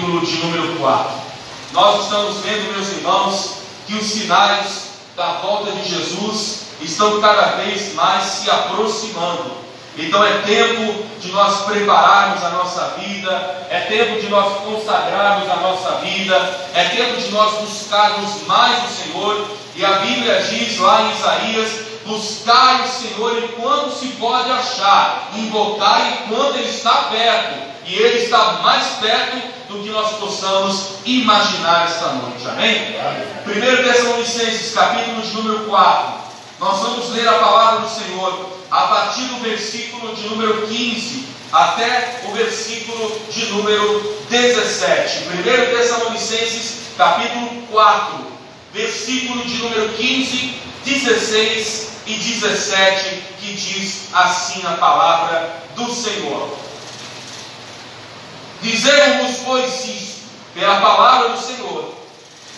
capítulo de número 4. Nós estamos vendo, meus irmãos, que os sinais da volta de Jesus estão cada vez mais se aproximando. Então é tempo de nós prepararmos a nossa vida, é tempo de nós consagrarmos a nossa vida, é tempo de nós buscarmos mais o Senhor. E a Bíblia diz lá em Isaías: buscai o Senhor enquanto se pode achar, invocai enquanto Ele está perto. E Ele está mais perto do que nós possamos imaginar esta noite. Amém? 1 Tessalonicenses, capítulo de número 4. Nós vamos ler a palavra do Senhor a partir do versículo de número 15 até o versículo de número 17. 1 Tessalonicenses, capítulo 4, versículo de número 15, 16 e 17, que diz assim a palavra do Senhor. Dizemos, pois, isto, pela palavra do Senhor,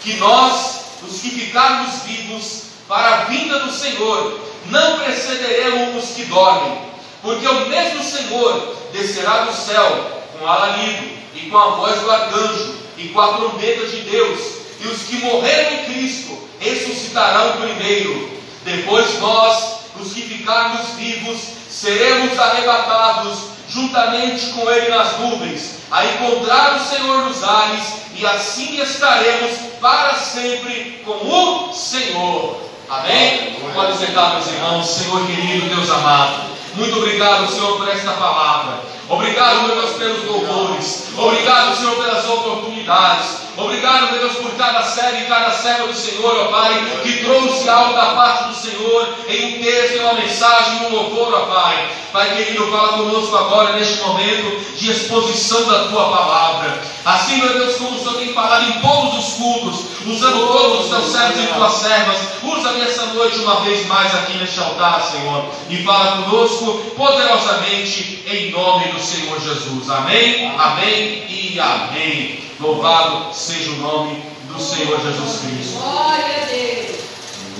que nós, os que ficarmos vivos para a vinda do Senhor, não precederemos os que dormem, porque o mesmo Senhor descerá do céu com alarido, e com a voz do arcanjo, e com a trombeta de Deus, e os que morreram em Cristo ressuscitarão primeiro. Depois nós, os que ficarmos vivos, seremos arrebatados juntamente com Ele nas nuvens, a encontrar o Senhor nos ares, e assim estaremos para sempre com o Senhor. Amém? Pode sentar, meus irmãos. Senhor querido, Deus amado, muito obrigado, Senhor, por esta palavra. Obrigado, meu Deus, pelos louvores. Obrigado, Senhor, pelas oportunidades. Obrigado, meu Deus, por cada servo e cada serva do Senhor, ó Pai, que trouxe algo da parte do Senhor em um texto, em uma mensagem, em um louvor, ó Pai. Pai querido, fala conosco agora neste momento de exposição da Tua palavra. Assim, meu Deus, como o Senhor tem falado em todos os cultos, usando todos os Teus servos e Tuas servas, usa-me essa noite uma vez mais aqui neste altar, Senhor, e fala conosco poderosamente em nome do Senhor Jesus. Amém, amém e amém. Louvado seja o nome do Senhor Jesus Cristo. Glória a Deus.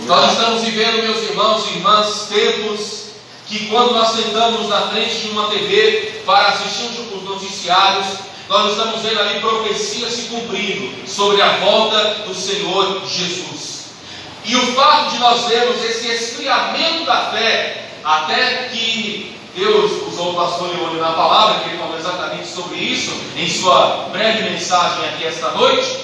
Nós estamos vivendo, meus irmãos e irmãs, tempos que quando nós sentamos na frente de uma TV para assistir os noticiários, nós estamos vendo ali profecias se cumprindo sobre a volta do Senhor Jesus. E o fato de nós vermos esse esfriamento da fé, até que Deus usou o pastor Leone na palavra, que ele falou exatamente sobre isso, em sua breve mensagem aqui esta noite.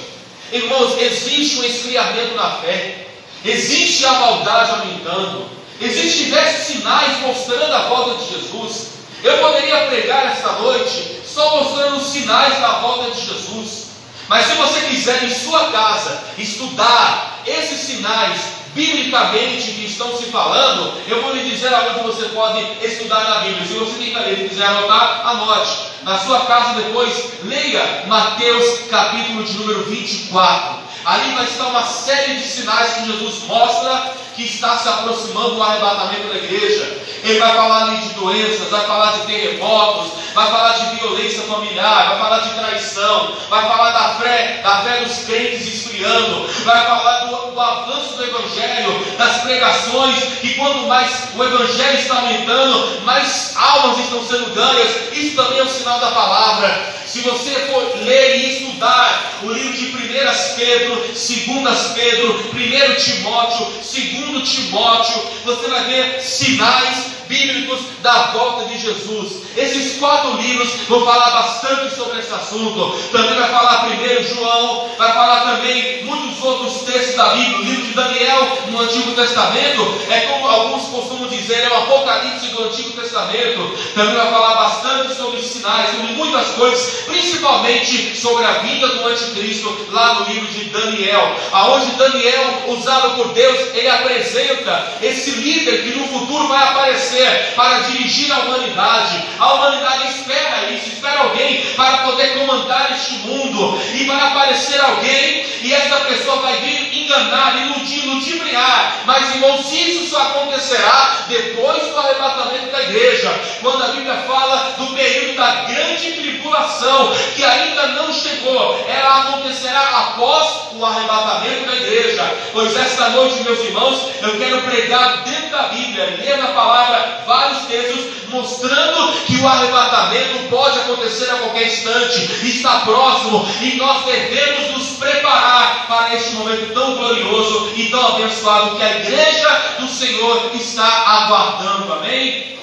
Irmãos, existe um esfriamento na fé, existe a maldade aumentando, existem diversos sinais mostrando a volta de Jesus. Eu poderia pregar esta noite só mostrando os sinais da volta de Jesus, mas se você quiser em sua casa estudar esses sinais biblicamente que estão se falando, eu vou lhe dizer aonde você pode estudar na Bíblia. Se você quiser anotar, anote. Na sua casa depois, leia Mateus capítulo de número 24. Ali vai estar uma série de sinais que Jesus mostra que está se aproximando do arrebatamento da igreja. Ele vai falar ali de doenças, vai falar de terremotos, vai falar de violência familiar, vai falar de traição, vai falar da fé dos crentes esfriando, vai falar do avanço do Evangelho, das pregações, que quanto mais o Evangelho está aumentando, mais almas estão sendo ganhas. Isso também é um sinal da palavra. Se você for ler e estudar o livro de 1 Pedro, 2 Pedro, 1 Timóteo, 2 Timóteo, você vai ver sinais bíblicos da volta de Jesus. Esses 4 livros vão falar bastante sobre esse assunto. Também vai falar 1 João, vai falar também muitos outros textos da Bíblia. O livro de Daniel no Antigo Testamento é, como alguns costumam dizer, é o Apocalipse do Antigo Testamento. Também vai falar bastante sobre os sinais, sobre muitas coisas, principalmente sobre a vinda do anticristo, lá no livro de Daniel, aonde Daniel, usado por Deus, ele apresenta esse líder que no futuro vai aparecer para dirigir a humanidade. A humanidade espera isso, espera alguém para poder comandar este mundo, e vai aparecer alguém, e essa pessoa vai vir enganar, iludir, ludibriar. Mas, irmãos, isso só acontecerá depois do arrebatamento da igreja, quando a Bíblia fala do período da grande tribulação, que ainda não chegou. Ela acontecerá após o arrebatamento da igreja. Pois esta noite, meus irmãos, eu quero pregar dentro da Bíblia, ler na palavra vários textos, mostrando que o arrebatamento pode acontecer a qualquer instante, está próximo, e nós devemos nos preparar para este momento tão glorioso e tão abençoado que a igreja do Senhor está aguardando. Amém?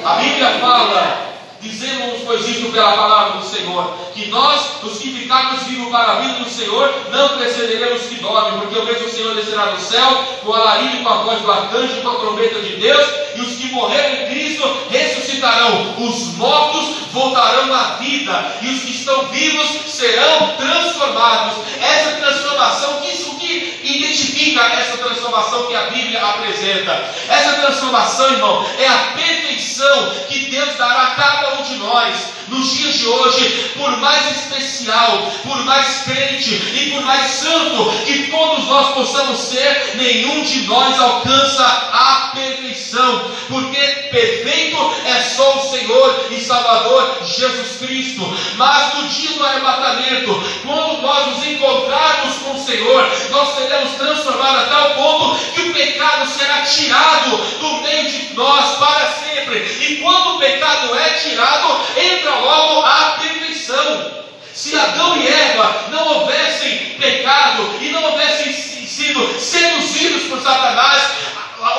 A Bíblia fala, dizemos, pois, isto pela palavra do Senhor, que nós, os que ficarmos vivos para a vida do Senhor, não precederemos os que dormem, porque o mesmo Senhor descerá do céu, com o alarido, com a voz do arcanjo, com a trombeta de Deus, e os que morreram em Cristo ressuscitarão. Os mortos voltarão à vida, e os que estão vivos serão transformados. Essa transformação, o que identifica essa transformação que a Bíblia apresenta? Essa transformação, irmão, é a perfeição que Deus dará a cada um de nós nos dias de hoje. Por mais especial, por mais crente e por mais santo que todos nós possamos ser, nenhum de nós alcança a perfeição, porque perfeito é só o Senhor e Salvador Jesus Cristo. Mas no dia do arrebatamento, quando nós nos encontrarmos com o Senhor, nós seremos transformados a tal ponto que o pecado será tirado do meio de nós para sempre. E quando o pecado é tirado, entra logo a perfeição. Se Adão e Eva não houvessem pecado e não houvessem sido seduzidos por Satanás,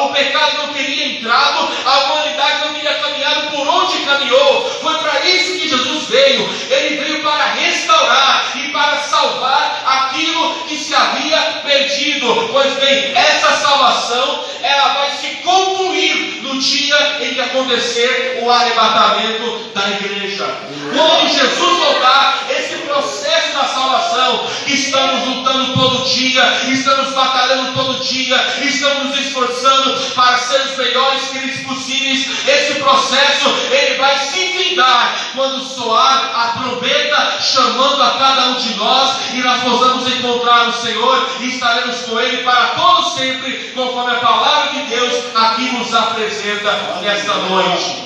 o pecado não teria entrado, a humanidade não teria caminhado por onde caminhou. Foi para isso que Jesus veio. Ele veio para restaurar e para salvar aquilo que se havia perdido. Pois bem, essa salvação, ela vai se concluir no dia em que acontecer o arrebatamento da igreja. Quando Jesus voltar, esse processo da salvação, que estamos lutando todo dia, estamos batalhando todo dia, estamos nos esforçando para ser os melhores crentes possíveis, esse processo ele vai se findar quando soar a trombeta chamando a cada um de nós, e nós possamos encontrar o Senhor e estaremos com Ele para todo sempre, conforme a palavra de Deus aqui nos apresenta nesta noite.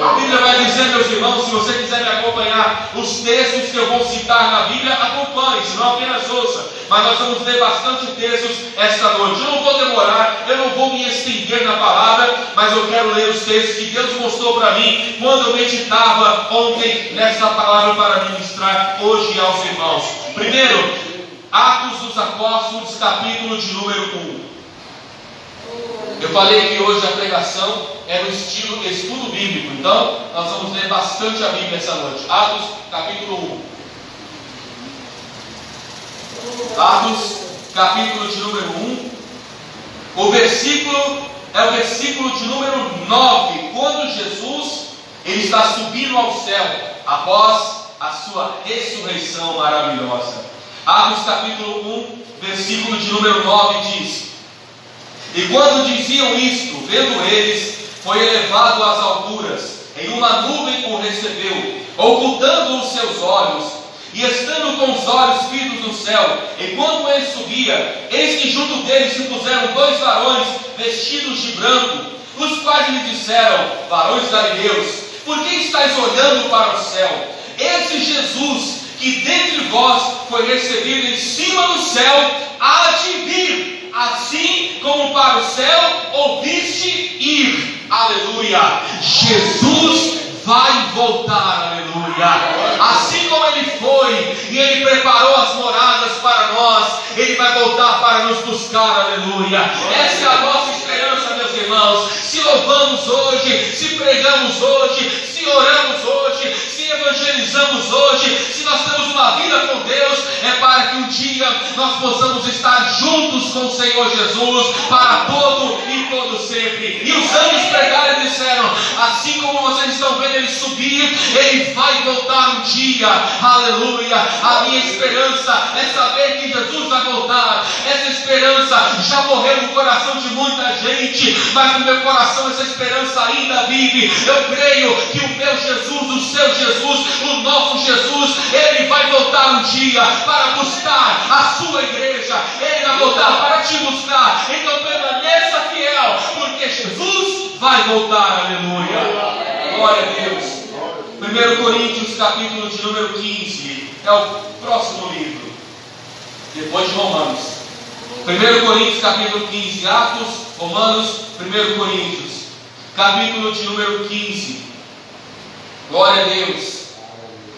A Bíblia vai dizer, meus irmãos, se você quiser me acompanhar, os textos que eu vou citar na Bíblia, acompanhe, se não apenas ouça. Mas nós vamos ler bastante textos esta noite. Eu não vou demorar, eu não vou me estender na palavra, mas eu quero ler os textos que Deus mostrou para mim quando eu meditava ontem nesta palavra para ministrar hoje aos irmãos. Primeiro, Atos dos Apóstolos, capítulo de número 1. Eu falei que hoje a pregação é no estilo estudo bíblico, então nós vamos ler bastante a Bíblia essa noite. Atos, capítulo 1. Atos, capítulo de número 1. O versículo é o versículo de número 9, quando Jesus ele está subindo ao céu após a sua ressurreição maravilhosa. Atos, capítulo 1, versículo de número 9 diz: E quando diziam isto, vendo eles, foi elevado às alturas, em uma nuvem o recebeu, ocultando os seus olhos, e estando com os olhos fitos no céu, enquanto ele subia, eis que junto dele se puseram dois varões vestidos de branco, os quais lhe disseram: Varões galileus, por que estáis olhando para o céu? Esse Jesus, que dentre vós foi recebido em cima do céu, há de vir, assim como para o céu ouviste ir. Aleluia! Jesus vai voltar, aleluia. Assim como Ele foi e Ele preparou as moradas para nós, Ele vai voltar para nos buscar, aleluia. Essa é a nossa esperança, meus irmãos. Se louvamos hoje, se pregamos hoje, se oramos hoje, se evangelizamos hoje, se nós temos uma vida com Deus, é para que um dia nós possamos estar juntos com o Senhor Jesus para todo e todo sempre. E os anjos pregaram e disseram: assim como vocês estão vendo Ele subir, Ele vai voltar um dia, aleluia. A minha esperança é saber que Jesus vai voltar. Essa esperança já morreu no coração de muita gente, mas no meu coração essa esperança ainda vive. Eu creio que o meu Jesus, o seu Jesus, o nosso Jesus, Ele vai voltar um dia para buscar a sua igreja. Ele vai voltar para te buscar. Então permaneça fiel, porque Jesus vai voltar, aleluia. Glória a Deus. 1 Coríntios, capítulo de número 15, é o próximo livro. depois de Romanos. 1 Coríntios capítulo 15, Atos, Romanos, 1 Coríntios, capítulo de número 15. Glória a Deus.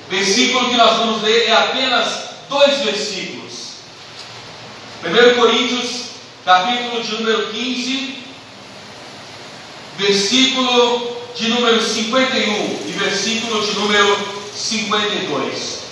Versículo que nós vamos ler é apenas 2 versículos. 1 Coríntios, capítulo de número 15, versículo de número 51 e versículo de número 52.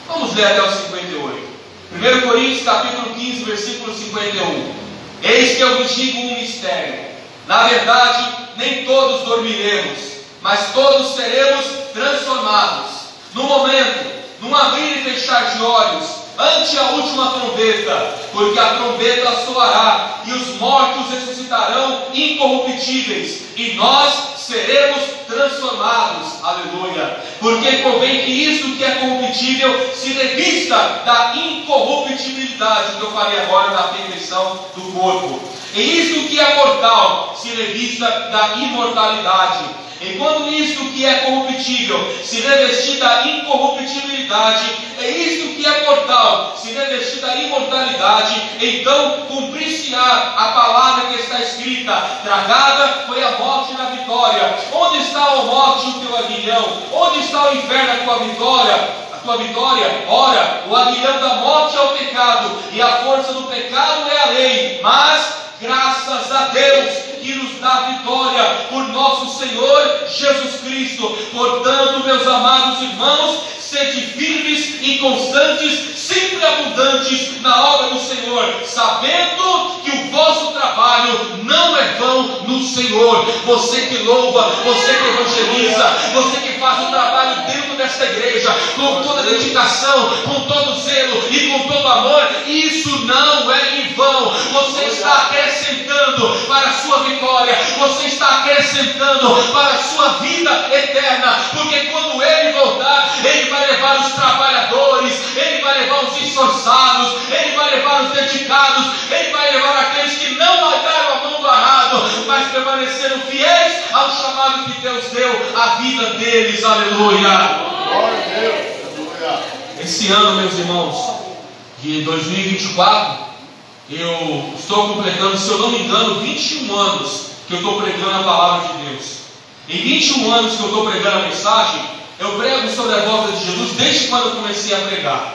Vamos ler até o 58. 1 Coríntios, capítulo 15, versículo 51. Eis que eu vos digo um mistério. Na verdade, nem todos dormiremos, mas todos seremos transformados. No momento, num abrir e fechar de olhos, ante a última trombeta, porque a trombeta soará, e os mortos ressuscitarão incorruptíveis, e nós seremos transformados. Aleluia. Porque convém que isto que é corruptível se revista da incorruptibilidade, que eu falei agora da perfeição do corpo. E isto que é mortal se revista da imortalidade. Enquanto isto que é corruptível se revestir da incorruptibilidade, é isto que é mortal se revestir da imortalidade, então cumprir-se-á a palavra que está escrita: tragada foi a morte na vitória. Onde está, ó morte, o teu aguilhão? Onde está o inferno, a tua vitória? Tua vitória? Ora, o aguilhão da morte é o pecado, e a força do pecado é a lei. Mas graças a Deus que nos dá vitória por nosso Senhor Jesus Cristo. Portanto, meus amados irmãos, sede firmes e constantes, sempre abundantes na obra do Senhor, sabendo que o vosso trabalho não é vão no Senhor. Você que louva, você que evangeliza, você que faz o trabalho dentro desta igreja, com toda dedicação, com todo zelo e com todo amor, isso não é em vão. Você está acrescentando para a sua vitória, você está acrescentando para a sua vida eterna, porque quando Ele voltar, Ele vai levar os trabalhadores, Ele vai levar os esforçados, Ele vai levar os dedicados, Ele vai levar aqueles que não largaram a mão do arado, mas permaneceram fiéis ao chamado que Deus deu à vida deles. Aleluia. Glória a Deus. Aleluia. Esse ano, meus irmãos, de 2024, eu estou completando, se eu não me engano, 21 anos que eu estou pregando a palavra de Deus. Em 21 anos que eu estou pregando a mensagem, eu prego sobre a volta de Jesus desde quando eu comecei a pregar.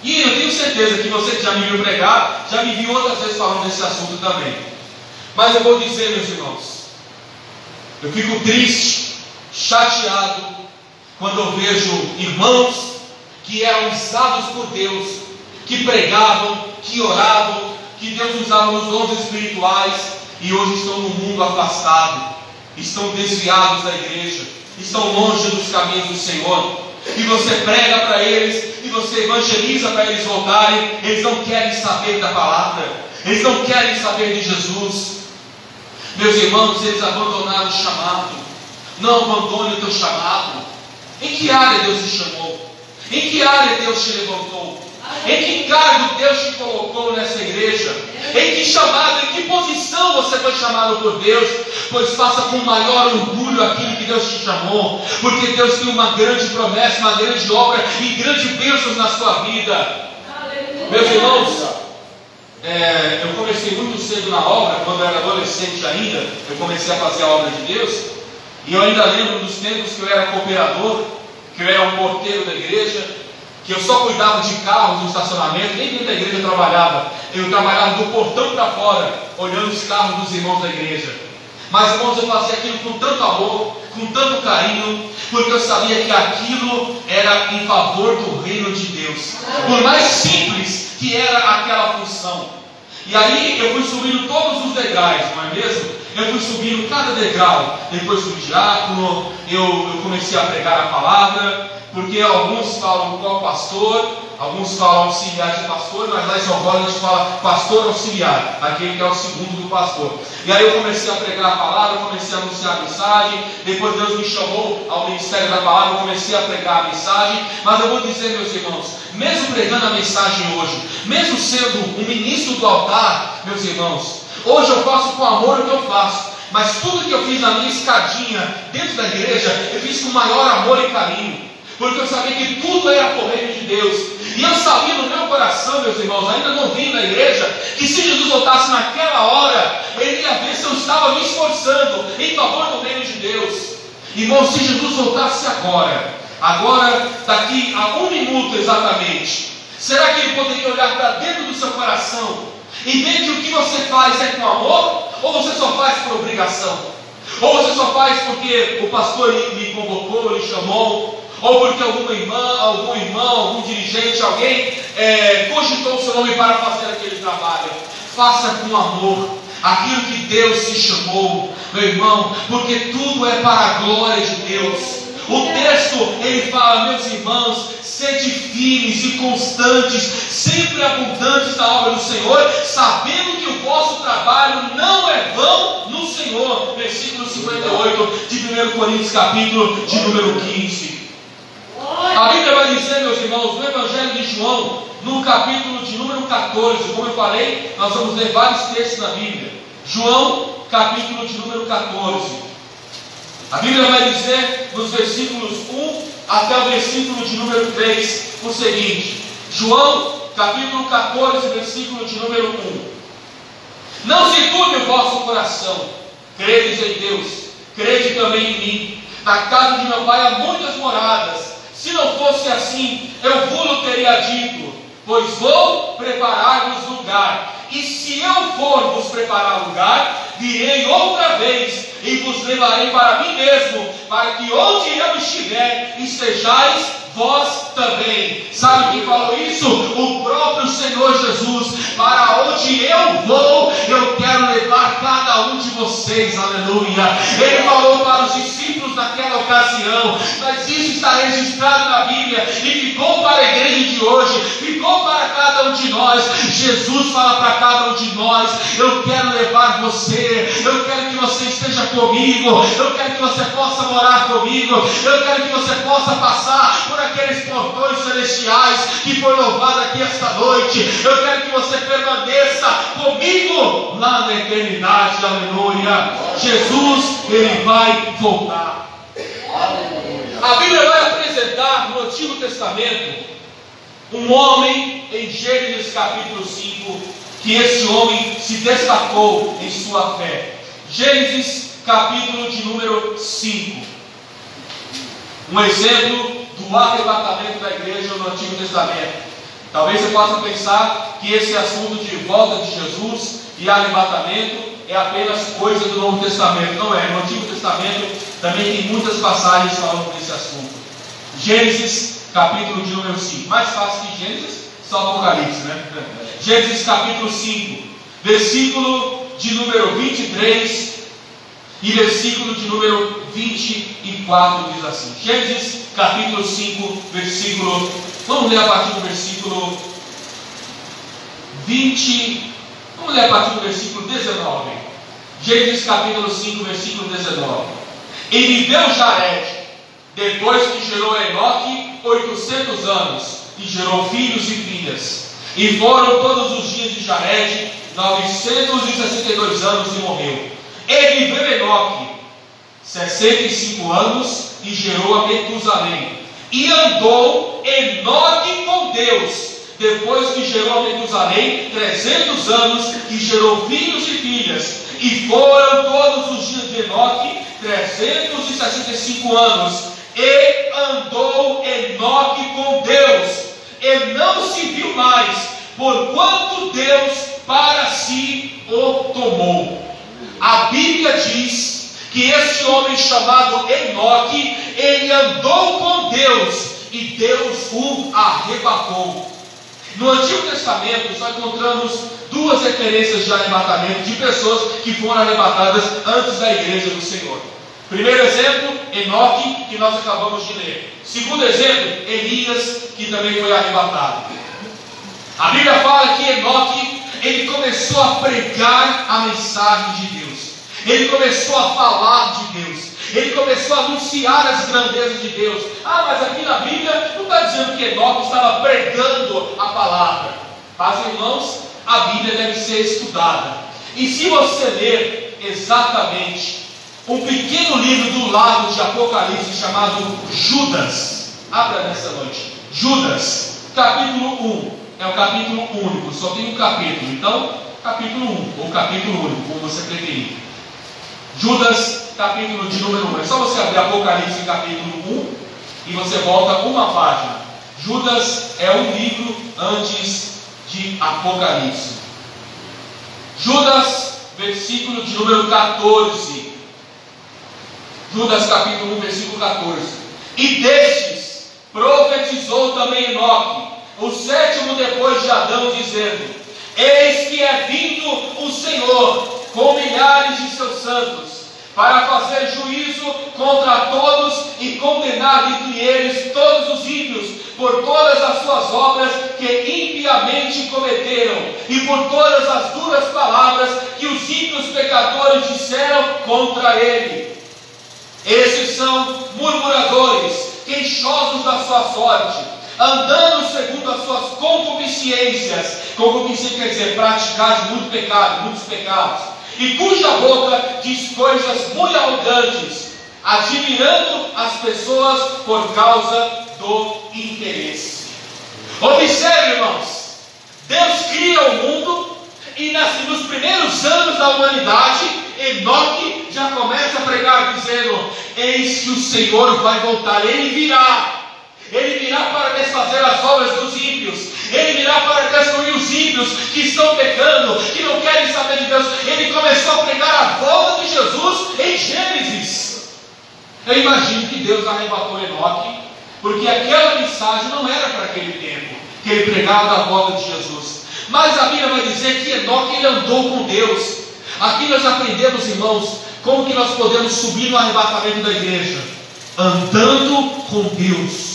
E eu tenho certeza que você que já me viu pregar, já me viu outras vezes falando desse assunto também. Mas eu vou dizer, meus irmãos, eu fico triste, chateado, quando eu vejo irmãos que eram usados por Deus, que pregavam, que oravam, que Deus usava nos dons espirituais, e hoje estão no mundo afastado, estão desviados da igreja, estão longe dos caminhos do Senhor. E você prega para eles, e você evangeliza para eles voltarem, eles não querem saber da palavra, eles não querem saber de Jesus. Meus irmãos, eles abandonaram o chamado. Não abandone o teu chamado. Em que área Deus te chamou? Em que área Deus te levantou? Em que cargo Deus te colocou nessa igreja? Em que chamado, em que posição você foi chamado por Deus? Pois faça com maior orgulho aquilo que Deus te chamou, porque Deus tem uma grande promessa, uma grande obra e grandes bênçãos na sua vida. Meus irmãos, eu comecei muito cedo na obra, quando eu era adolescente ainda, eu comecei a fazer a obra de Deus, e eu ainda lembro dos tempos que eu era cooperador, que eu era um porteiro da igreja, que eu só cuidava de carros no estacionamento, nem dentro da igreja eu trabalhava do portão para fora, olhando os carros dos irmãos da igreja. Mas, irmãos, eu fazia aquilo com tanto amor, com tanto carinho, porque eu sabia que aquilo era em favor do reino de Deus, por mais simples que era aquela função. E aí eu fui subindo todos os degraus, não é mesmo? Eu fui subindo cada degrau. Depois fui diácono, eu comecei a pregar a palavra, porque alguns falam qual pastor, alguns falam auxiliar de pastor, mas lá em São Paulo a gente fala pastor auxiliar, aquele que é o segundo do pastor. E aí eu comecei a pregar a palavra, comecei a anunciar a mensagem, depois Deus me chamou ao ministério da palavra, eu comecei a pregar a mensagem. Mas eu vou dizer, meus irmãos, mesmo pregando a mensagem hoje, mesmo sendo um ministro do altar, meus irmãos, hoje eu faço com amor o que eu faço, mas tudo que eu fiz na minha escadinha dentro da igreja, eu fiz com maior amor e carinho, porque eu sabia que tudo era por reino de Deus, e eu sabia no meu coração, meus irmãos, ainda não vi na igreja, que se Jesus voltasse naquela hora, ele ia ver se eu estava me esforçando em favor do reino de Deus. Irmão, se Jesus voltasse agora, daqui a 1 minuto exatamente, será que ele poderia olhar para dentro do seu coração e ver que o que você faz é com amor, ou você só faz por obrigação? Ou você só faz porque o pastor lhe convocou, lhe chamou, ou porque algum irmão, algum dirigente, alguém cogitou o seu nome para fazer aquele trabalho? Faça com amor aquilo que Deus te chamou, meu irmão, porque tudo é para a glória de Deus. O texto, ele fala, meus irmãos, sede firmes e constantes, sempre abundantes na obra do Senhor, sabendo que o vosso trabalho não é vão no Senhor. Versículo 58 de 1 Coríntios, capítulo de número 15. A Bíblia vai dizer, meus irmãos, no Evangelho de João, no capítulo de número 14, como eu falei, nós vamos ler vários textos na Bíblia. João, capítulo de número 14. A Bíblia vai dizer nos versículos 1 até o versículo de número 3 o seguinte: João, capítulo 14, versículo de número 1. Não se turbe o vosso coração, credes em Deus, crede também em mim. Na casa de meu pai há muitas moradas. Se não fosse assim, eu vos teria dito, pois vou preparar-vos lugar. E se eu for vos preparar lugar, virei outra vez e vos levarei para mim mesmo, para que onde eu estiver, estejais vós também. Sabe quem falou isso? O próprio Senhor Jesus. Para onde eu vou, eu quero levar cada um de vocês. Aleluia. Ele falou para os discípulos naquela ocasião, mas isso está registrado na Bíblia e ficou para a igreja de hoje, ficou para cada um de nós. Jesus fala para cada um de nós: eu quero levar você, eu quero que você esteja comigo, eu quero que você possa morar comigo, eu quero que você possa passar por aqueles portões celestiais que foi louvado aqui esta noite. Eu quero que você permaneça comigo lá na eternidade. Aleluia. Jesus, ele vai voltar. A Bíblia vai apresentar no Antigo Testamento um homem em Gênesis capítulo 5, que esse homem se destacou em sua fé. Gênesis capítulo de número 5. Um exemplo do arrebatamento da igreja no Antigo Testamento. Talvez você possa pensar que esse assunto de volta de Jesus e arrebatamento é apenas coisa do Novo Testamento. Não é. No Antigo Testamento também tem muitas passagens falando desse assunto. Gênesis capítulo de número 5. Mais fácil que Gênesis, só Apocalipse, né? Gênesis capítulo 5, versículo de número 23 e versículo de número 24 diz assim. Gênesis capítulo 5, versículo, vamos ler a partir do versículo 20, vamos ler a partir do versículo 19. Gênesis capítulo 5, versículo 19. E viveu Jared, depois que gerou Enoque, 800 anos, e gerou filhos e filhas. E foram todos os dias de Jared 962 anos e morreu. E viveu Enoque 65 anos e gerou a Metusalém. E andou Enoque com Deus, depois que gerou a Metusalém 300 anos e gerou filhos e filhas. E foram todos os dias de Enoque 365 anos. E andou Enoque com Deus, e não se viu mais, porquanto Deus para si o tomou. A Bíblia diz que este homem chamado Enoque, ele andou com Deus e Deus o arrebatou. No Antigo Testamento só encontramos duas referências de arrebatamento de pessoas que foram arrebatadas antes da igreja do Senhor. Primeiro exemplo, Enoque, que nós acabamos de ler. Segundo exemplo, Elias, que também foi arrebatado. A Bíblia fala que Enoque, ele começou a pregar a mensagem de Deus. Ele começou a falar de Deus. Ele começou a anunciar as grandezas de Deus. Ah, mas aqui na Bíblia não está dizendo que Enoque estava pregando a palavra. Mas, irmãos, a Bíblia deve ser estudada. E se você ler exatamente um pequeno livro do lado de Apocalipse chamado Judas, abra nessa noite. Judas, capítulo 1. é um capítulo único, só tem um capítulo. Então, capítulo 1, ou capítulo único, como você preferir. Judas, capítulo de número 1. É só você abrir Apocalipse, capítulo 1, e você volta uma página. Judas é um livro antes de Apocalipse. Judas, versículo de número 14. Judas, capítulo 1, versículo 14. E destes profetizou também Enoque, o sétimo depois de Adão, dizendo: eis que é vindo o Senhor com milhares de seus santos, para fazer juízo contra todos e condenar entre eles todos os ímpios, por todas as suas obras que impiamente cometeram, e por todas as duras palavras que os ímpios pecadores disseram contra ele. Esses são murmuradores, queixosos da sua sorte, andando segundo as suas concupiscências. Concupiscência quer dizer praticar de muito pecado, muitos pecados, e cuja boca diz coisas muito arrogantes, admirando as pessoas por causa do interesse. Observe, irmãos, Deus cria o mundo, e nos primeiros anos da humanidade, Enoque já começa a pregar dizendo: eis que o Senhor vai voltar, Ele virá para desfazer as obras dos ímpios, Ele virá para destruir os ímpios que estão pecando, que não querem saber de Deus. Ele começou a pregar a volta de Jesus em Gênesis. Eu imagino que Deus arrebatou Enoque, porque aquela mensagem não era para aquele tempo, que ele pregava da volta de Jesus. Mas a Bíblia vai dizer que Enoque ele andou com Deus. Aqui nós aprendemos, irmãos, como que nós podemos subir no arrebatamento da igreja: andando com Deus.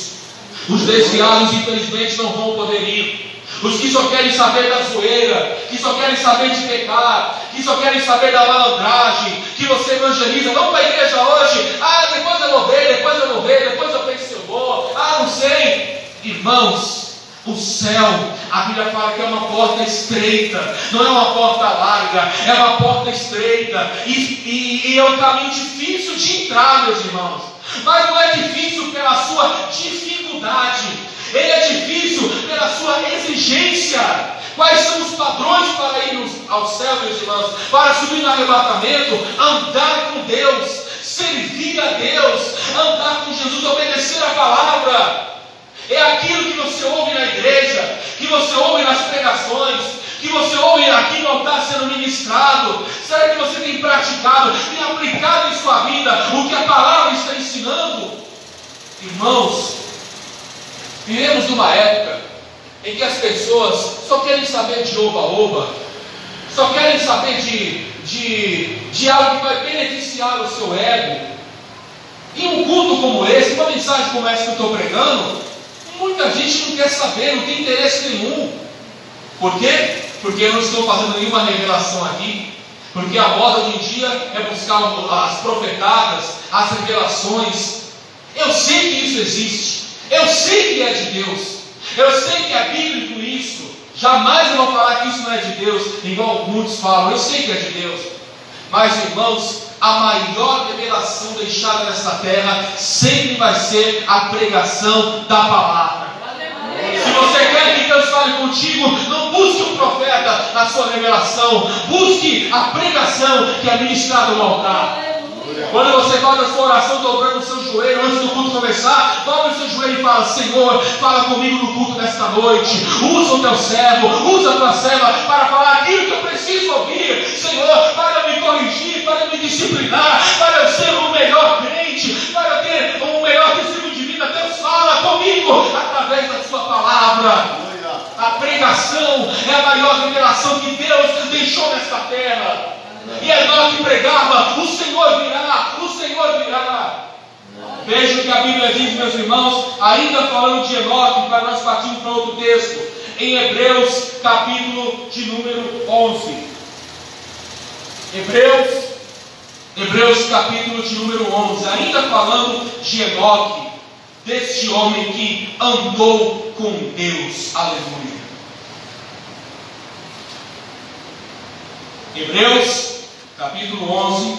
Os desviados, infelizmente, não vão poder ir. Os que só querem saber da zoeira, que só querem saber de pecar, que só querem saber da malandragem, que você evangeliza: vamos para a igreja hoje, depois eu vou ver, depois eu penso se eu vou, não sei. Irmãos, o céu, a Bíblia fala que é uma porta estreita, não é uma porta larga, é uma porta estreita, e é um caminho difícil de entrar, meus irmãos. Mas não é difícil pela sua dificuldade, ele é difícil pela sua exigência. Quais são os padrões para ir ao céu, meus irmãos? Para subir no arrebatamento: andar com Deus, servir a Deus, andar com Jesus, obedecer a palavra. É aquilo que você ouve na igreja, que você ouve nas pregações, que você ouve aqui no altar sendo ministrado. Será que você tem praticado, tem aplicado em sua vida o que a palavra está ensinando? Irmãos, vivemos numa época em que as pessoas só querem saber de oba-oba, só querem saber de algo que vai beneficiar o seu ego. Em um culto como esse, uma mensagem como essa que eu estou pregando, muita gente não quer saber, não tem interesse nenhum. Por quê? Porque eu não estou fazendo nenhuma revelação aqui. Porque a moda hoje em dia é buscar as profetadas, as revelações. Eu sei que isso existe, eu sei que é de Deus, eu sei que é bíblico isso. Jamais eu vou falar que isso não é de Deus, igual muitos falam. Eu sei que é de Deus. Mas, irmãos, a maior revelação deixada nessa terra sempre vai ser a pregação da palavra. Se você quer que Deus fale contigo, não busque um profeta na sua revelação, busque a pregação que é ministrada no altar. Quando você faz a sua oração dobrando o seu joelho antes do culto começar, dobra o seu joelho e fala: Senhor, fala comigo no culto desta noite. Usa o teu servo, usa a tua serva para falar aquilo que eu preciso ouvir, Senhor, para eu me corrigir, para eu me disciplinar, para eu ser um melhor crente, para eu ter um melhor testemunho de vida. Deus fala comigo através da sua palavra. A pregação é a maior revelação que Deus deixou nesta terra. E Enoque pregava: o Senhor virá, o Senhor virá. Veja o que a Bíblia diz, meus irmãos, ainda falando de Enoque, para nós partirmos para outro texto, em Hebreus, capítulo de número 11. Hebreus, capítulo de número 11, ainda falando de Enoque, deste homem que andou com Deus. Aleluia. Hebreus, capítulo 11,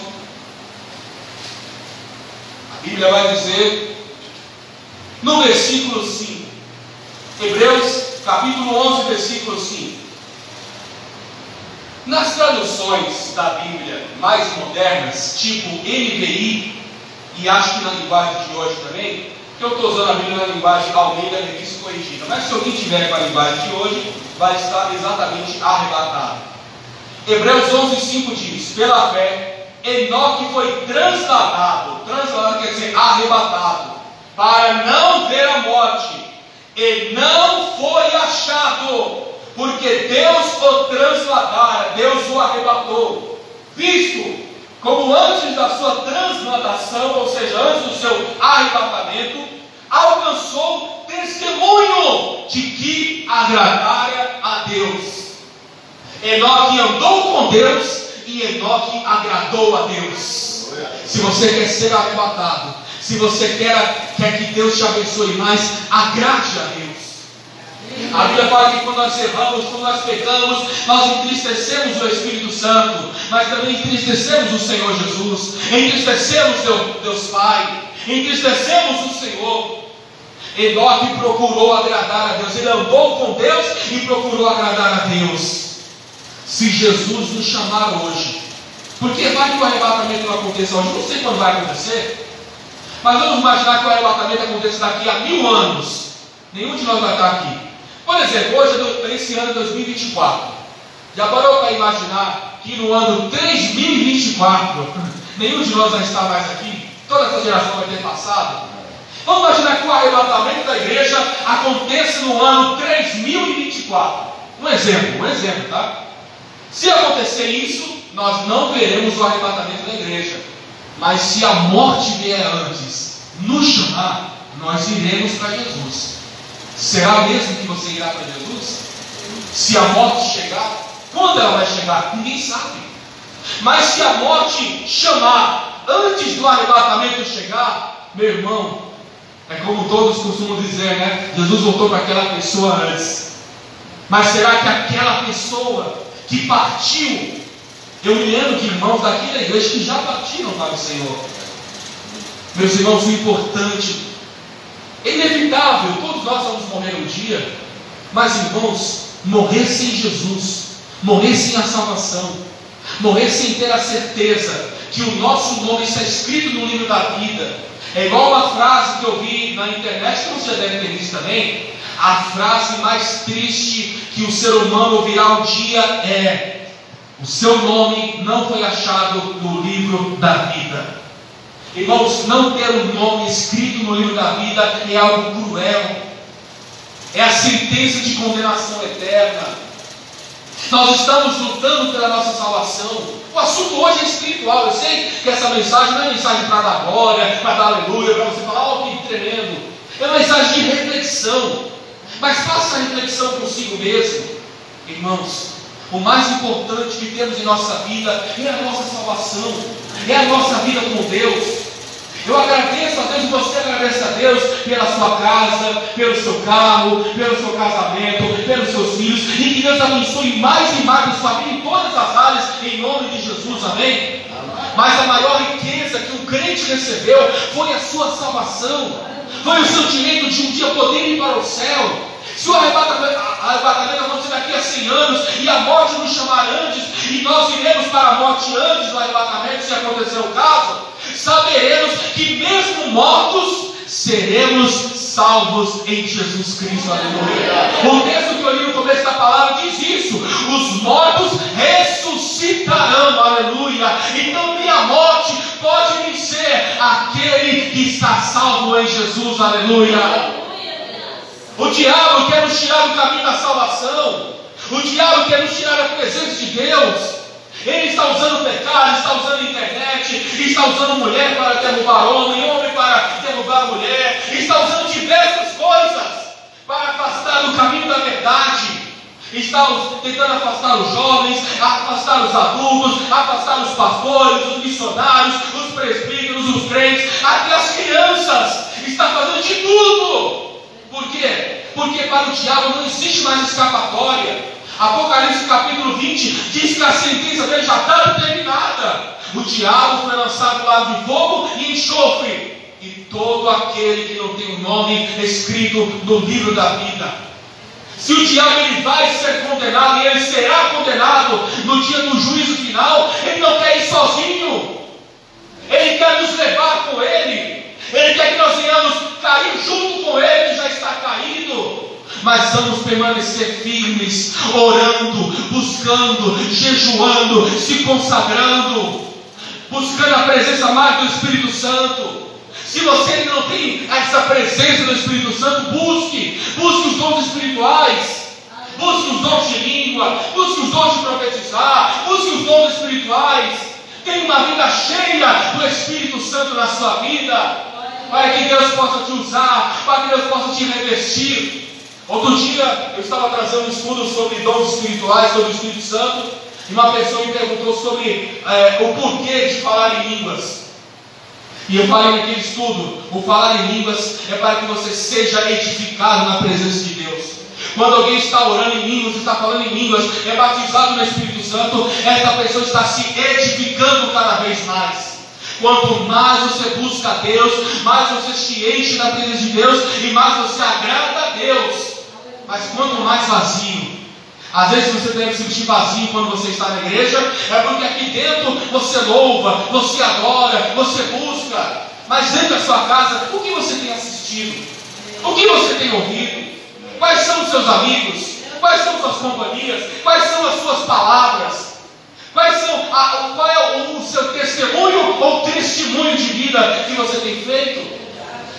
a Bíblia vai dizer, no versículo 5, Hebreus, capítulo 11, versículo 5. Nas traduções da Bíblia mais modernas, tipo NVI, e acho que na linguagem de hoje também, que eu estou usando a Bíblia na linguagem Almeida Revista Corrigida, mas se alguém tiver com a linguagem de hoje, vai estar exatamente arrebatado. Hebreus 11:5 diz: pela fé, Enoque foi transladado quer dizer arrebatado, para não ver a morte, e não foi achado, porque Deus o transladara, Deus o arrebatou, visto como antes da sua transladação, ou seja, antes do seu arrebatamento, alcançou testemunho de que agradara a Deus. Enoque andou com Deus e Enoque agradou a Deus. Se você quer ser arrebatado, se você quer que Deus te abençoe mais, agrade a Deus. A Bíblia fala que quando nós erramos, quando nós pecamos, nós entristecemos o Espírito Santo, mas também entristecemos o Senhor Jesus, entristecemos Deus Pai, entristecemos o Senhor. Enoque procurou agradar a Deus, ele andou com Deus e procurou agradar a Deus. Se Jesus nos chamar hoje, porque vai que o arrebatamento não aconteça hoje, não sei quando vai acontecer, mas vamos imaginar que o arrebatamento aconteça daqui a 1000 anos, nenhum de nós vai estar aqui. Por exemplo, hoje, esse ano 2024, já parou para imaginar que no ano 3024, nenhum de nós vai estar mais aqui? Toda essa geração vai ter passado? Vamos imaginar que o arrebatamento da igreja aconteça no ano 3024. Um exemplo, tá? Se acontecer isso, nós não veremos o arrebatamento da igreja. Mas se a morte vier antes, nos chamar, nós iremos para Jesus. Será mesmo que você irá para Jesus? Se a morte chegar, quando ela vai chegar? Ninguém sabe. Mas se a morte chamar antes do arrebatamento chegar, meu irmão, é como todos costumam dizer, né? Jesus voltou para aquela pessoa antes. Mas será que aquela pessoa que partiu, eu me lembro de irmãos daqui da igreja que já partiram para o Senhor. Meus irmãos, o importante, é inevitável, todos nós vamos morrer um dia, mas irmãos, morrer sem Jesus, morrer sem a salvação, morrer sem ter a certeza que o nosso nome está escrito no livro da vida, é igual uma frase que eu vi na internet, que você deve ter visto também. A frase mais triste que o ser humano ouvirá um dia é: o seu nome não foi achado no livro da vida. Irmãos, não ter o nome escrito no livro da vida é algo cruel, é a sentença de condenação eterna. Nós estamos lutando pela nossa salvação. O assunto hoje é espiritual. Eu sei que essa mensagem não é mensagem para dar glória, para dar aleluia, para você falar: oh, que tremendo. É uma mensagem de reflexão. Mas faça a reflexão consigo mesmo. Irmãos, o mais importante que temos em nossa vida é a nossa salvação, é a nossa vida com Deus. Eu agradeço a Deus, e você agradece a Deus pela sua casa, pelo seu carro, pelo seu casamento, pelos seus filhos, e que Deus abençoe mais e mais a sua vida em todas as áreas, em nome de Jesus, amém? Mas a maior riqueza que o crente recebeu foi a sua salvação, foi o sentimento de um dia poder ir para o céu. Se o arrebatamento acontecer daqui a 100 anos e a morte nos chamar antes, e nós iremos para a morte antes do arrebatamento, se acontecer o caso, saberemos que mesmo mortos, seremos salvos em Jesus Cristo, aleluia. O texto que eu li no começo da palavra diz isso: os mortos ressuscitarão, aleluia. Então minha morte pode vencer aquele que está salvo em Jesus, aleluia. O diabo quer nos tirar do caminho da salvação. O diabo quer nos tirar da presença de Deus. Ele está usando o pecado, está usando a internet, está usando mulher para derrubar homem para derrubar mulher, está usando diversas coisas para afastar do caminho da verdade. Está tentando afastar os jovens, afastar os adultos, afastar os pastores, os missionários, os presbíteros, os crentes, até as crianças. Está fazendo de tudo. Por quê? Porque para o diabo não existe mais escapatória. Apocalipse capítulo 20 diz que a sentença dele já está determinada. O diabo foi lançado no lago de fogo e enxofre, e todo aquele que não tem o nome escrito no livro da vida. Se o diabo ele vai ser condenado, e ele será condenado no dia do juízo final, ele não quer ir sozinho. Ele quer nos levar com ele. Ele quer que nós venhamos cair junto com ele, que já está caído. Mas vamos permanecer firmes, orando, buscando, jejuando, se consagrando, buscando a presença mais do Espírito Santo. Se você ainda não tem essa presença do Espírito Santo, busque os dons espirituais, busque os dons de língua, busque os dons de profetizar, busque os dons espirituais. Tenha uma vida cheia do Espírito Santo na sua vida, para que Deus possa te usar, para que Deus possa te revestir. Outro dia eu estava trazendo um estudo sobre dons espirituais, sobre o Espírito Santo, e uma pessoa me perguntou sobre o porquê de falar em línguas. E eu falei naquele estudo, o falar em línguas é para que você seja edificado na presença de Deus. Quando alguém está orando em línguas, está falando em línguas, é batizado no Espírito Santo, essa pessoa está se edificando cada vez mais. Quanto mais você busca a Deus, mais você se enche da presença de Deus e mais você agrada a Deus. Mas quanto mais vazio, às vezes você deve se sentir vazio quando você está na igreja, é porque aqui dentro você louva, você adora, você busca. Mas dentro da sua casa, o que você tem assistido? O que você tem ouvido? Quais são os seus amigos? Quais são suas companhias? Quais são as suas palavras? Qual é o seu testemunho ou testemunho de vida que você tem feito?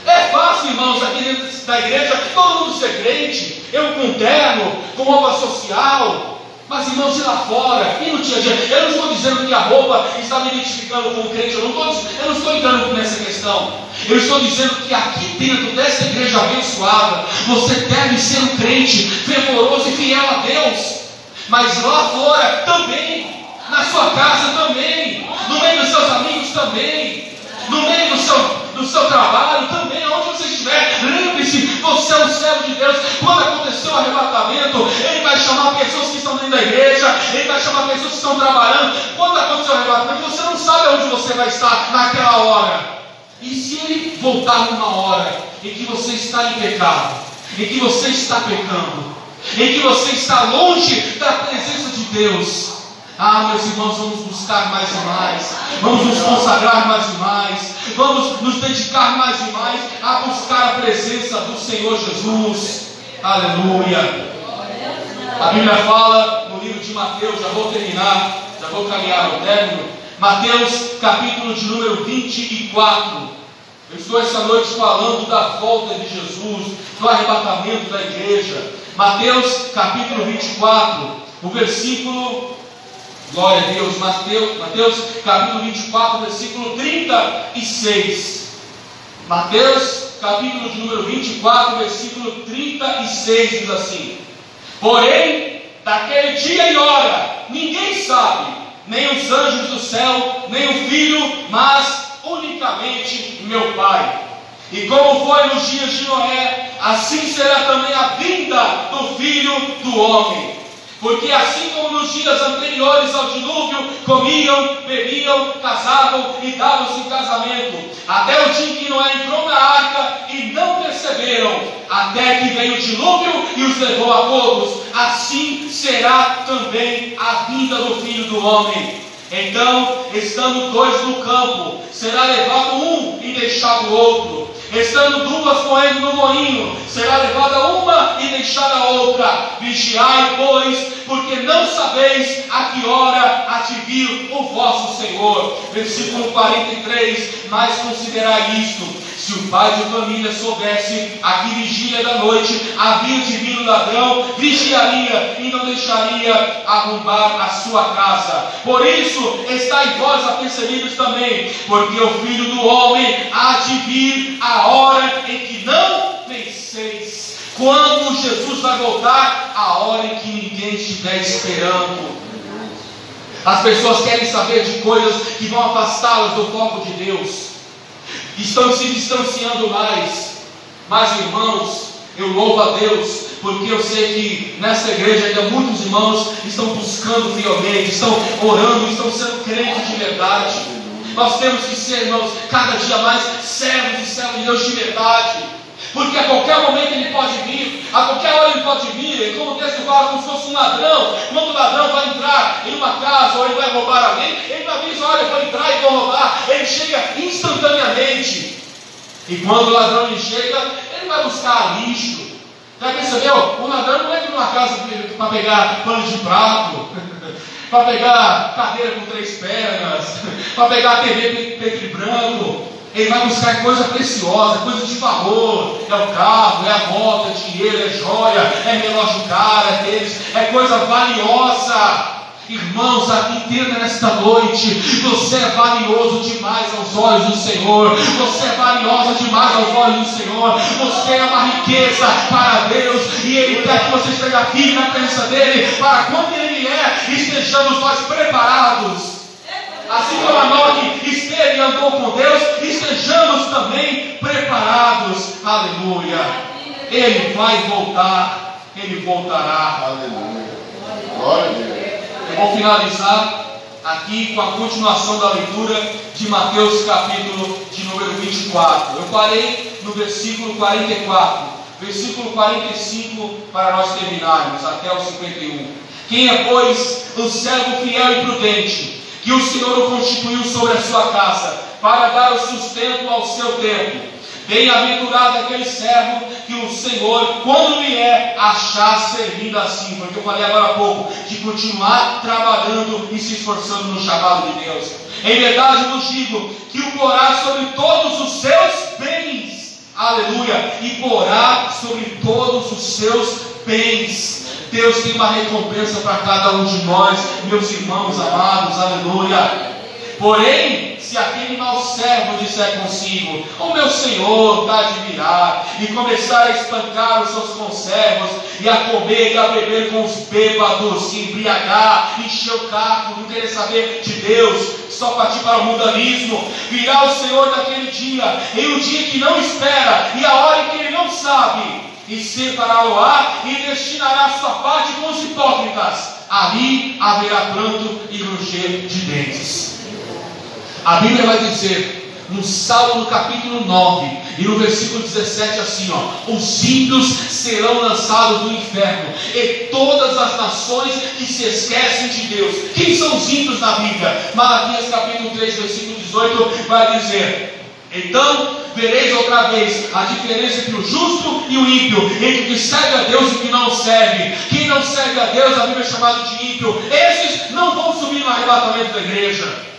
É fácil, irmãos, aqui dentro da igreja, todo mundo ser crente, eu com terno, com roupa social, mas irmãos, e lá fora, e no dia a dia? Eu não estou dizendo que a roupa está me identificando como crente, eu não estou entrando nessa questão. Eu estou dizendo que aqui dentro dessa igreja abençoada, você deve ser um crente fervoroso e fiel a Deus, mas lá fora também, na sua casa também, no meio dos seus amigos também, no meio do seu trabalho também, onde você estiver, lembre-se, você é um servo de Deus. Quando acontecer o arrebatamento, Ele vai chamar pessoas que estão dentro da igreja, Ele vai chamar pessoas que estão trabalhando. Quando acontecer o arrebatamento, você não sabe onde você vai estar naquela hora. E se Ele voltar numa hora em que você está em pecado, em que você está pecando, em que você está longe da presença de Deus, meus irmãos, vamos buscar mais e mais, vamos nos consagrar mais e mais, vamos nos dedicar mais e mais a buscar a presença do Senhor Jesus. Aleluia. A Bíblia fala no livro de Mateus, já vou terminar, já vou caminhar ao término. Mateus, capítulo de número 24. Eu estou essa noite falando da volta de Jesus, do arrebatamento da igreja. Mateus, capítulo 24, o versículo... Glória a Deus, Mateus capítulo 24, versículo 36. Mateus capítulo de número 24, versículo 36 diz assim: porém, daquele dia e hora, ninguém sabe, nem os anjos do céu, nem o Filho, mas unicamente meu Pai. E como foi nos dias de Noé, assim será também a vinda do Filho do Homem. Porque assim como nos dias anteriores ao dilúvio, comiam, bebiam, casavam e davam-se em casamento, até o dia em que Noé entrou na arca e não perceberam, até que veio o dilúvio e os levou a todos, assim será também a vinda do Filho do Homem. Então, estando dois no campo, será levado um e deixado o outro. Estando duas correndo no moinho, será levada uma e deixada a outra. Vigiai, pois, porque não sabeis a que hora há de vir o vosso Senhor. Versículo 43, mas considerai isto: se o pai de família soubesse a que vigília da noite havia de vir o ladrão, vigiaria e não deixaria arrombar a sua casa. Por isso, estáis vós apercebidos também, porque o Filho do Homem há de vir a hora em que não penseis. Quando Jesus vai voltar? A hora em que ninguém estiver esperando. As pessoas querem saber de coisas que vão afastá-las do foco de Deus, estão se distanciando mais. Mas irmãos, eu louvo a Deus, porque eu sei que nessa igreja ainda muitos irmãos estão buscando fielmente, estão orando, estão sendo crentes de verdade. Nós temos que ser, irmãos, cada dia mais servos e servos de Deus de verdade. porque a qualquer momento ele pode vir, a qualquer hora ele pode vir, como o texto fala, como se fosse um ladrão. Quando o ladrão vai entrar em uma casa, ou ele vai roubar alguém, ele não avisa, olha, eu vou entrar e vou roubar, ele chega instantaneamente. E quando o ladrão ele chega, ele vai buscar lixo. Já percebeu? O ladrão não entra numa casa para pegar pano de prato, para pegar cadeira com 3 pernas, para pegar TV preto e branco. Ele vai buscar coisa preciosa, coisa de valor. É o carro, é a moto, é dinheiro, é joia, é relógio caro, é tênis, é coisa valiosa. Irmãos, entenda nesta noite, você é valioso demais aos olhos do Senhor, você é valiosa demais aos olhos do Senhor, você é uma riqueza para Deus, e Ele quer que você esteja firme na presença dEle, para quando Ele vier, estejamos nós preparados. Assim como a Noa que esteve e andou com Deus, estejamos também preparados. Aleluia. Ele vai voltar, Ele voltará. Aleluia. Glória a Deus. Eu vou finalizar aqui com a continuação da leitura de Mateus capítulo de número 24. Eu parei no versículo 44, versículo 45 para nós terminarmos até o 51. Quem é, pois, o servo fiel e prudente, que o Senhor o constituiu sobre a sua casa, para dar o sustento ao seu tempo? Bem-aventurado aquele servo que o Senhor, quando vier, achar servindo assim. Porque eu falei agora há pouco, de continuar trabalhando e se esforçando no chamado de Deus. Em verdade vos digo, que o porá sobre todos os seus bens. Aleluia. E porá sobre todos os seus bens. Deus tem uma recompensa para cada um de nós, meus irmãos amados. Aleluia. Porém, se aquele mau servo disser consigo, o meu senhor está de virar, e começar a espancar os seus conservos, e a comer e a beber com os bêbados, se embriagar, encher o carro, não querer saber de Deus, só partir para o mundanismo, virá o Senhor daquele dia, em um dia que não espera, e a hora em que ele não sabe, e separá-lo-á, e destinará a sua parte com os hipócritas. Ali haverá pranto e ranger de dentes. A Bíblia vai dizer, no Salmo no capítulo 9, e no versículo 17 assim, os ímpios serão lançados no inferno, e todas as nações que se esquecem de Deus. Quem são os ímpios na Bíblia? Malaquias capítulo 3, versículo 18, vai dizer: então vereis outra vez a diferença entre o justo e o ímpio, entre o que serve a Deus e o que não serve. Quem não serve a Deus, a Bíblia é chamado de ímpio. Esses não vão subir no arrebatamento da igreja.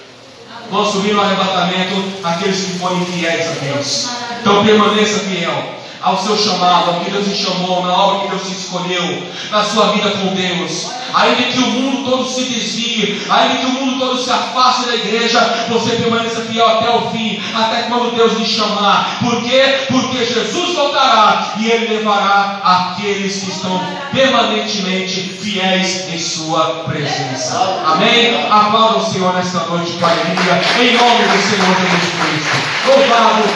Vão subir no arrebatamento aqueles que forem fiéis a Deus. Então permaneça fiel ao seu chamado, ao que Deus te chamou, na obra que Deus te escolheu, na sua vida com Deus. Ainda que o mundo todo se desvie, ainda que o mundo todo se afaste da igreja, você permaneça fiel até o fim, até quando Deus lhe chamar. Por quê? Porque Jesus voltará e Ele levará aqueles que estão permanentemente fiéis em sua presença. Amém? Aplauda o Senhor nesta noite com alegria, em nome do Senhor Jesus Cristo. Louvado